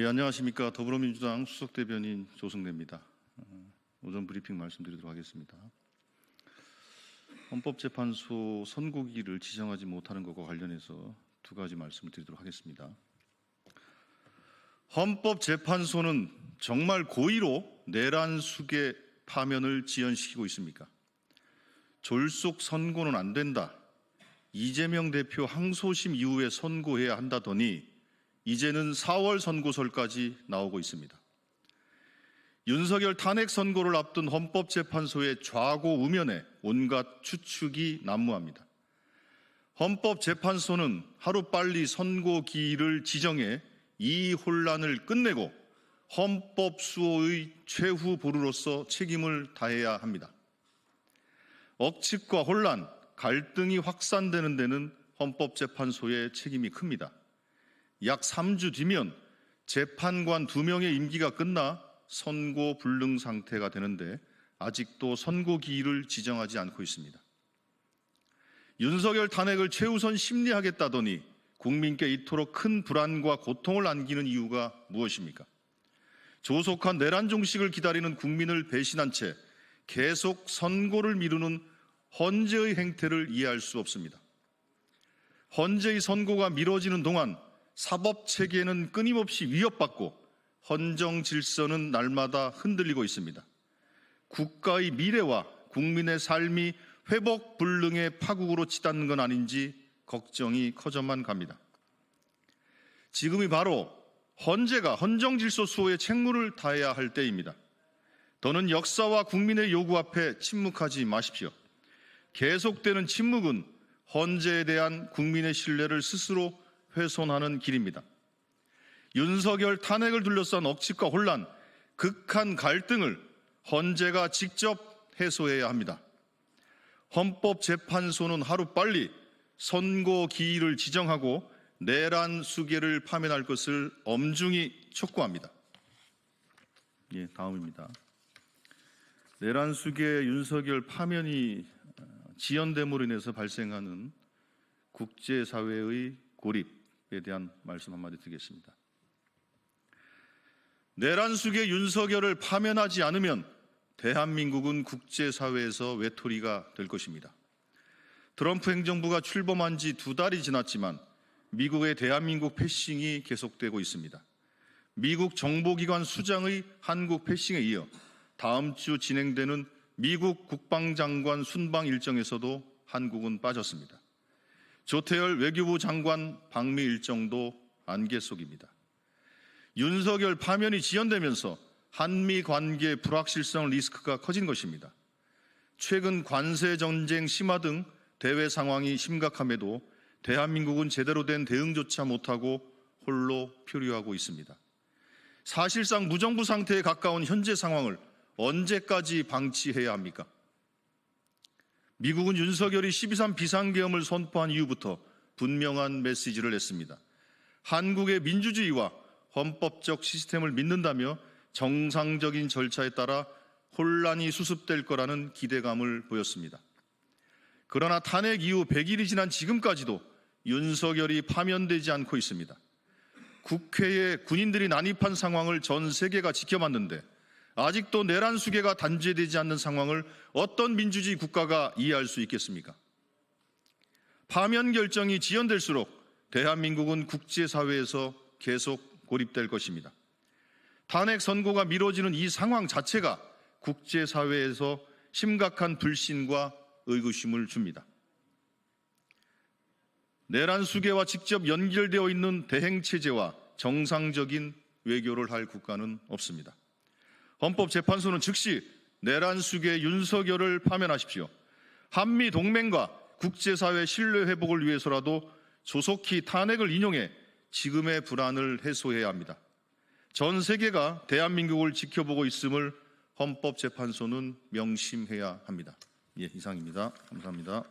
안녕하십니까. 더불어민주당 수석대변인 조승래입니다. 오전 브리핑 말씀드리도록 하겠습니다. 헌법재판소 선고기를 지정하지 못하는 것과 관련해서 두 가지 말씀을 드리도록 하겠습니다. 헌법재판소는 정말 고의로 내란 수계 파면을 지연시키고 있습니까? 졸속 선고는 안 된다. 이재명 대표 항소심 이후에 선고해야 한다더니 이제는 4월 선고설까지 나오고 있습니다. 윤석열 탄핵 선고를 앞둔 헌법재판소의 좌고우면에 온갖 추측이 난무합니다. 헌법재판소는 하루빨리 선고기일을 지정해 이 혼란을 끝내고 헌법 수호의 최후 보루로서 책임을 다해야 합니다. 억측과 혼란, 갈등이 확산되는 데는 헌법재판소의 책임이 큽니다. 약 3주 뒤면 재판관 2명의 임기가 끝나 선고 불능 상태가 되는데 아직도 선고기일을 지정하지 않고 있습니다. 윤석열 탄핵을 최우선 심리하겠다더니 국민께 이토록 큰 불안과 고통을 안기는 이유가 무엇입니까? 조속한 내란 종식을 기다리는 국민을 배신한 채 계속 선고를 미루는 헌재의 행태를 이해할 수 없습니다. 헌재의 선고가 미뤄지는 동안 사법체계는 끊임없이 위협받고 헌정 질서는 날마다 흔들리고 있습니다. 국가의 미래와 국민의 삶이 회복 불능의 파국으로 치닫는 건 아닌지 걱정이 커져만 갑니다. 지금이 바로 헌재가 헌정 질서 수호의 책무를 다해야 할 때입니다. 더는 역사와 국민의 요구 앞에 침묵하지 마십시오. 계속되는 침묵은 헌재에 대한 국민의 신뢰를 스스로 훼손하는 길입니다. 윤석열 탄핵을 둘러싼 억측과 혼란, 극한 갈등을 헌재가 직접 해소해야 합니다. 헌법재판소는 하루빨리 선고기일을 지정하고 내란 수계를 파면할 것을 엄중히 촉구합니다. 다음입니다. 내란 수계 윤석열 파면이 지연됨으로 인해서 발생하는 국제사회의 고립에 대한 말씀 한마디 드리겠습니다. 내란 수계 윤석열을 파면하지 않으면 대한민국은 국제사회에서 외톨이가 될 것입니다. 트럼프 행정부가 출범한 지 2달이 지났지만 미국의 대한민국 패싱이 계속되고 있습니다. 미국 정보기관 수장의 한국 패싱에 이어 다음 주 진행되는 미국 국방장관 순방 일정에서도 한국은 빠졌습니다. 조태열 외교부 장관 방미 일정도 안개 속입니다. 윤석열 파면이 지연되면서 한미 관계 불확실성 리스크가 커진 것입니다. 최근 관세 전쟁 심화 등 대외 상황이 심각함에도 대한민국은 제대로 된 대응조차 못하고 홀로 표류하고 있습니다. 사실상 무정부 상태에 가까운 현재 상황을 언제까지 방치해야 합니까? 미국은 윤석열이 12.3 비상계엄을 선포한 이후부터 분명한 메시지를 냈습니다. 한국의 민주주의와 헌법적 시스템을 믿는다며 정상적인 절차에 따라 혼란이 수습될 거라는 기대감을 보였습니다. 그러나 탄핵 이후 100일이 지난 지금까지도 윤석열이 파면되지 않고 있습니다. 국회에 군인들이 난입한 상황을 전 세계가 지켜봤는데 아직도 내란 수계가 단죄되지 않는 상황을 어떤 민주주의 국가가 이해할 수 있겠습니까? 파면 결정이 지연될수록 대한민국은 국제사회에서 계속 고립될 것입니다. 탄핵 선고가 미뤄지는 이 상황 자체가 국제사회에서 심각한 불신과 의구심을 줍니다. 내란 수계와 직접 연결되어 있는 대행체제와 정상적인 외교를 할 국가는 없습니다. 헌법재판소는 즉시 내란 수계 윤석열을 파면하십시오. 한미 동맹과 국제사회 신뢰 회복을 위해서라도 조속히 탄핵을 인용해 지금의 불안을 해소해야 합니다. 전 세계가 대한민국을 지켜보고 있음을 헌법재판소는 명심해야 합니다. 이상입니다. 감사합니다.